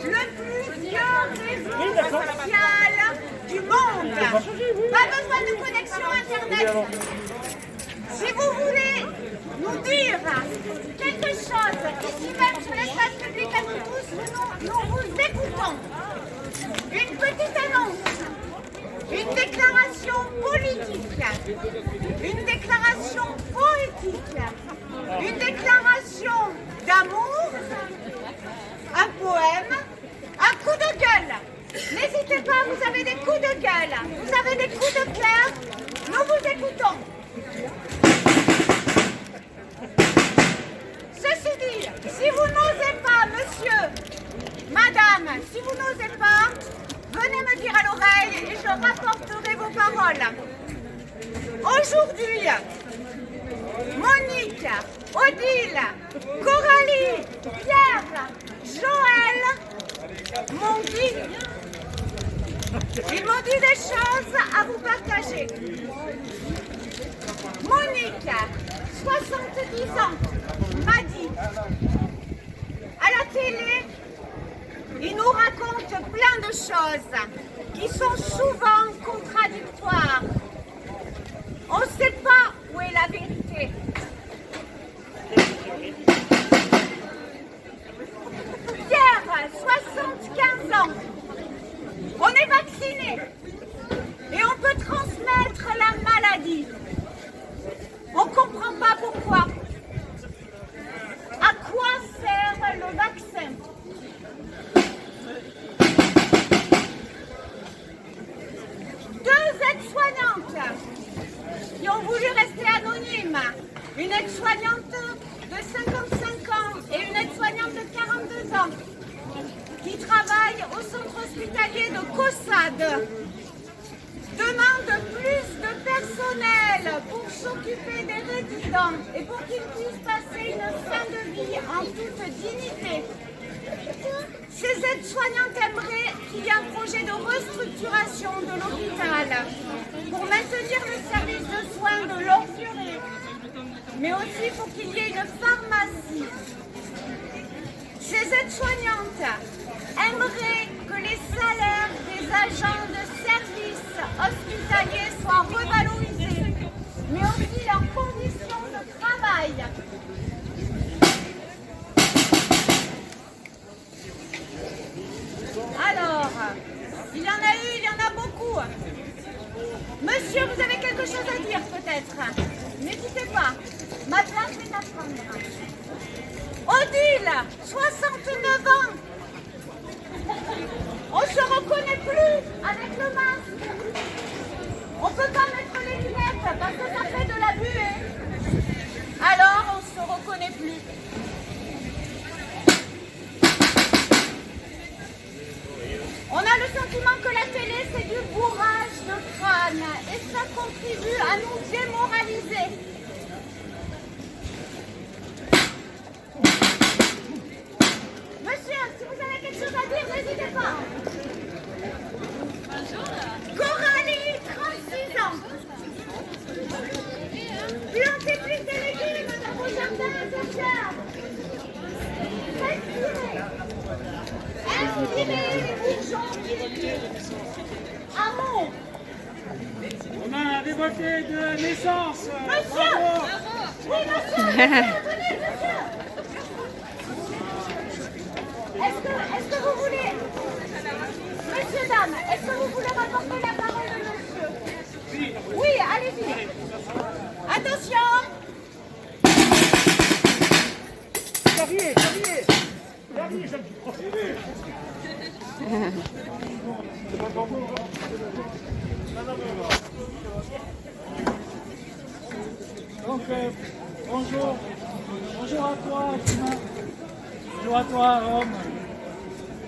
le plus vieux réseau social du monde. Pas besoin de connexion Internet. Si vous voulez nous dire quelque chose, ici même sur l'espace public à nous tous, nous vous écoutons. Une petite annonce, une déclaration politique, une déclaration poétique, une déclaration d'amour, un poème, un coup de gueule. N'hésitez pas, vous avez des coups de gueule, vous avez des coups de cœur, nous vous écoutons. Ceci dit, si vous n'osez pas, monsieur, madame, si vous n'osez pas, venez me dire à l'oreille et je rapporterai vos paroles. Aujourd'hui, Monique, Odile, Coralie, Pierre, Joël m'ont dit, ils m'ont dit des choses à vous partager. Monique, 70 ans, m'a dit, à la télé, il nous raconte plein de choses qui sont souvent contradictoires. On ne sait pas où est la vérité. Pierre, 75 ans, on est vacciné et on peut transmettre la maladie. On ne comprend pas pourquoi. À quoi sert le vaccin? Deux aides-soignantes qui ont voulu rester anonymes. Une aide-soignante de 55 ans et une aide-soignante de 42 ans qui travaillent au centre hospitalier de Caussade demandent plus de personnel pour s'occuper des résidents et pour qu'ils puissent passer une fin de vie en toute dignité. Ces aides-soignantes aimeraient qu'il y ait un projet de restructuration de l'hôpital pour maintenir le service de soins de longue durée, mais aussi pour qu'il y ait une pharmacie. Ces aides-soignantes aimeraient que les salaires des agents de service hospitaliers soient revalorisés, mais aussi leurs conditions de travail. Alors, il y en a eu, il y en a beaucoup. Monsieur, vous avez quelque chose à dire peut-être? N'hésitez pas, ma place est à prendre. Odile, 69 ans. On se reconnaît plus avec le masque. On ne peut pas mettre les lunettes parce que ça fait de la buée. Alors, on ne se reconnaît plus. On a le sentiment que la télé, c'est du bourrage de crâne et ça contribue à nous démoraliser. Monsieur, si vous avez quelque chose à dire, n'hésitez pas. Coralie, 36 ans. Plantez plus de légumes dans vos jardins intérieurs. Respirez. Inspirez les bourgeons qui vivent. Amour. On a un révolté de naissance. Monsieur. Bravo. Oui, monsieur. Venez, monsieur. Est-ce que vous voulez, monsieur, dame, est-ce que vous voulez rapporter la parole de monsieur? Oui, allez-y. Attention. Xavier, Donc, bonjour à toi, humain. Bonjour à toi, homme.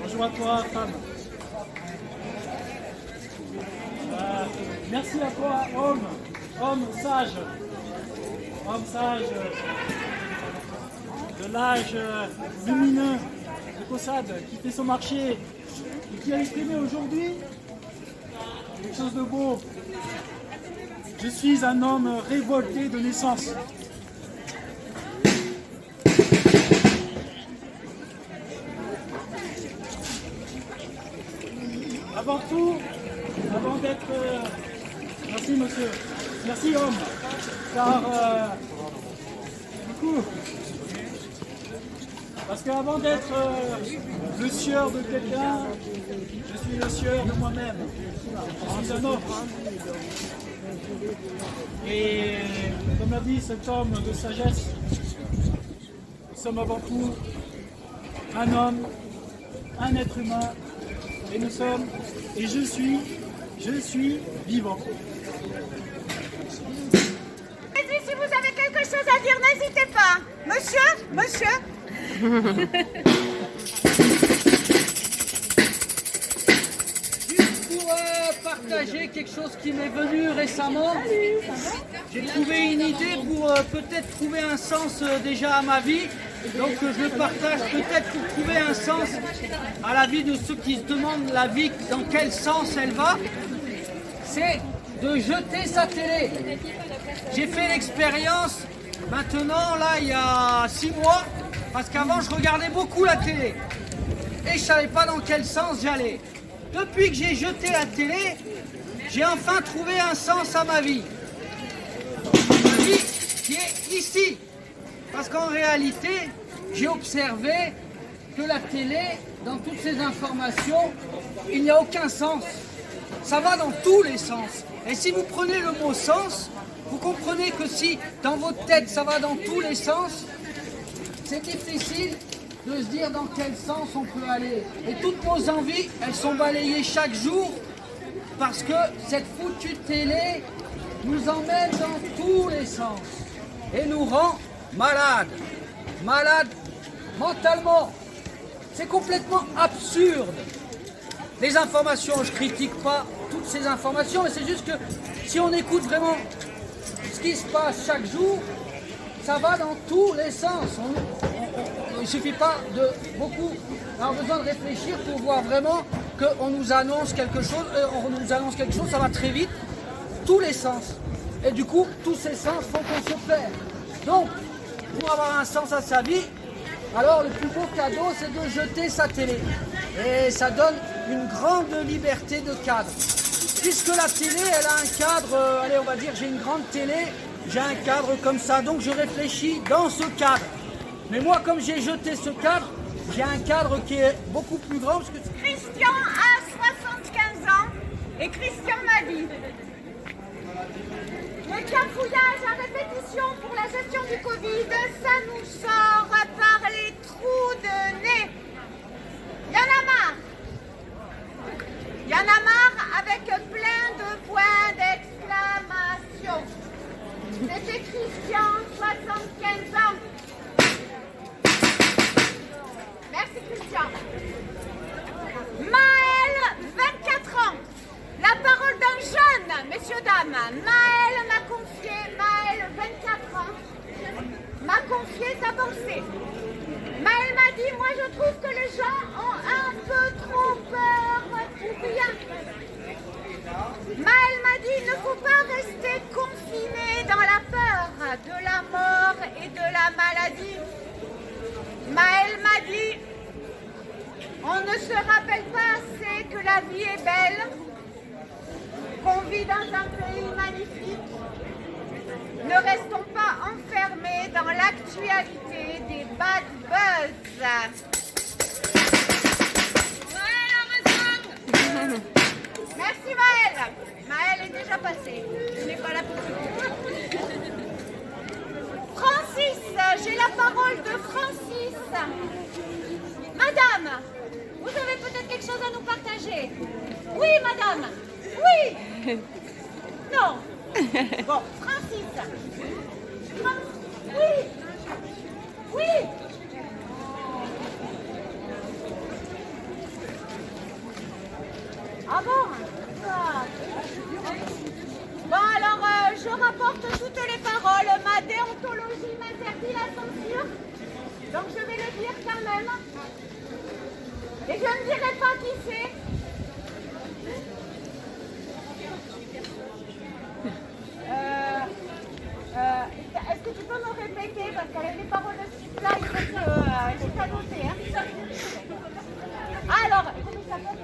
Bonjour à toi, femme. Merci à toi, homme sage. Homme sage de l'âge lumineux de Caussade, qui fait son marché et qui a exprimé aujourd'hui quelque chose de beau. Je suis un homme révolté de naissance. avant tout, avant d'être... merci monsieur, merci homme, car du coup, parce qu'avant d'être le sieur de quelqu'un, je suis le sieur de moi-même, je suis un homme. Et comme l'a dit cet homme de sagesse, nous sommes avant tout un homme, un être humain, et nous sommes, et je suis vivant. Allez-y, si vous avez quelque chose à dire, n'hésitez pas. Monsieur. Juste pour partager quelque chose qui m'est venu récemment, j'ai trouvé une idée pour peut-être trouver un sens déjà à ma vie. Donc je le partage peut-être pour trouver un sens à la vie de ceux qui se demandent la vie, dans quel sens elle va. C'est de jeter sa télé. J'ai fait l'expérience maintenant, là, il y a 6 mois, parce qu'avant je regardais beaucoup la télé. Et je ne savais pas dans quel sens j'allais. Depuis que j'ai jeté la télé, j'ai enfin trouvé un sens à ma vie. Ma vie qui est ici. Parce qu'en réalité, j'ai observé que la télé, dans toutes ces informations, il n'y a aucun sens. Ça va dans tous les sens. Et si vous prenez le mot sens, vous comprenez que si dans votre tête ça va dans tous les sens, c'est difficile de se dire dans quel sens on peut aller. Et toutes nos envies, elles sont balayées chaque jour parce que cette foutue télé nous emmène dans tous les sens et nous rend malades mentalement. C'est complètement absurde. Les informations, je ne critique pas toutes ces informations, mais c'est juste que si on écoute vraiment ce qui se passe chaque jour, ça va dans tous les sens. Il ne suffit pas de beaucoup avoir besoin de réfléchir pour voir vraiment qu'on nous annonce quelque chose, ça va très vite, tous les sens. Et du coup, tous ces sens font qu'on se perd. Donc, pour avoir un sens à sa vie, alors le plus beau cadeau, c'est de jeter sa télé. Et ça donne une grande liberté de cadre. Puisque la télé, elle a un cadre, allez, on va dire, j'ai une grande télé, j'ai un cadre comme ça, donc je réfléchis dans ce cadre. Mais moi, comme j'ai jeté ce cadre, j'ai un cadre qui est beaucoup plus grand. Parce que... Christian a 75 ans et Christian m'a dit: le cafouillage à répétition pour la gestion du Covid, ça nous sort par les trous de nez. Il y en a marre. Il y en a marre avec plein de points d'exclamation. C'était Christian, 75 ans. Merci Christian. Maël, 24 ans. La parole d'un jeune, messieurs, dames. Maël Maël, 24 ans, m'a confié sa pensée. Maël m'a dit: moi je trouve que les gens ont un peu trop peur pour rien. Maël m'a dit: il ne faut pas rester confiné dans la peur de la mort et de la maladie. Maël m'a dit: on ne se rappelle pas assez que la vie est belle, qu'on vit dans un pays magnifique. Ne restons pas enfermés dans l'actualité des bad buzz. Maël a raison. Merci Maël. Maël est déjà passé. Je n'ai pas la possibilité. Francis, j'ai la parole de Francis. Madame, vous avez peut-être quelque chose à nous partager? Oui, madame. Oui. Non. Bon, Francis. Oui. Oui. Ah bon? Ah. Bon, alors, je rapporte toutes les paroles. Ma déontologie m'interdit la censure. Donc, je vais le dire quand même. Et je ne dirai pas qui c'est. Est-ce que tu peux me répéter? Parce qu'avec les paroles de ce type-là, il faut que j'ai pas noté. Hein. Alors, comment il s'appelle?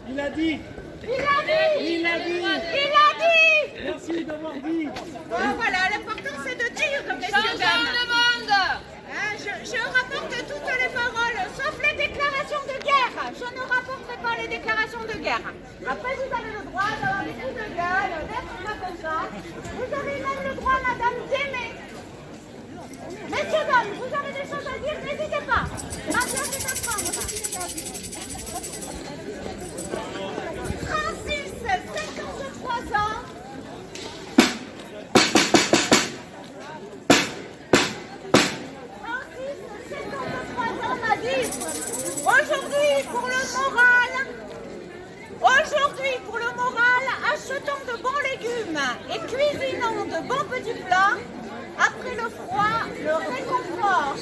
Il a dit. Il a dit. Il a dit. Il a dit. Merci d'avoir dit. Bon, voilà, l'important c'est de dire, messieurs, dames. Hein, je rapporte toutes les paroles, sauf les déclarations de guerre. Je ne rapporterai pas les déclarations de guerre. Après, vous avez le droit d'avoir des coups de gueule, d'être comme ça. Vous avez même le droit, madame, d'aimer. Messieurs, dames, vous avez des choses à dire, n'hésitez pas. Maintenant, c'est à prendre. Francis, 53 ans. Aujourd'hui, pour le moral, achetons de bons légumes et cuisinons de bons petits plats. Après le froid, le réconfort.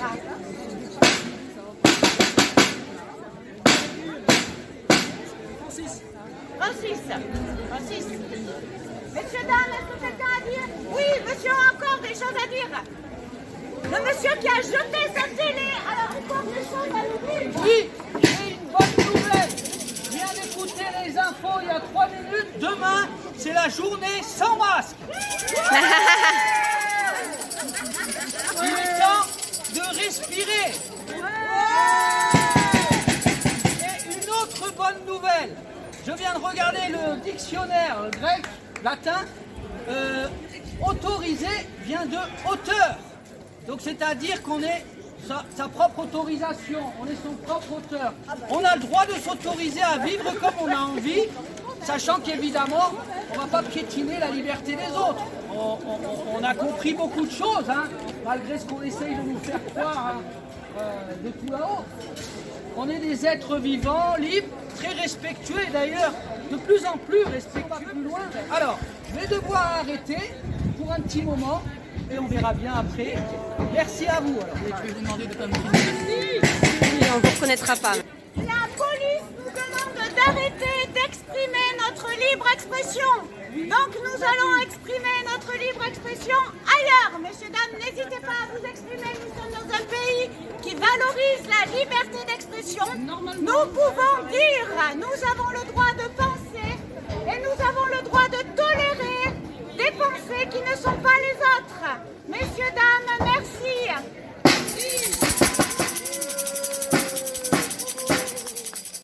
Francis. Messieurs, dames, est-ce que quelqu'un a à dire? Oui, monsieur a encore des choses à dire. Le monsieur qui a jeté sa télé, alors encore des choses à nous dire. Oui, j'ai une bonne nouvelle. Je viens d'écouter les infos il y a 3 minutes. Demain, c'est la journée sans masque. Il est temps de respirer. Et une autre bonne nouvelle. Je viens de regarder le dictionnaire grec, latin. Autorisé vient de hauteur. Donc c'est-à-dire qu'on est sa propre autorisation, on est son propre auteur. On a le droit de s'autoriser à vivre comme on a envie, sachant qu'évidemment, on ne va pas piétiner la liberté des autres. On a compris beaucoup de choses, hein, malgré ce qu'on essaye de nous faire croire de tout là-haut. On est des êtres vivants, libres, très respectueux, et d'ailleurs de plus en plus respectueux plus loin. Alors, je vais devoir arrêter pour un petit moment. Et on verra bien après. Merci à vous. Alors. Je vais vous demander de ne pas me dire. Oui, on ne vous reconnaîtra pas. La police nous demande d'arrêter d'exprimer notre libre expression. Donc nous allons exprimer notre libre expression ailleurs. Messieurs, dames, n'hésitez pas à vous exprimer. Nous sommes dans un pays qui valorise la liberté d'expression. Nous pouvons dire, nous avons le droit de penser et nous avons le droit de tolérer des pensées qui ne sont pas les autres. Messieurs, dames,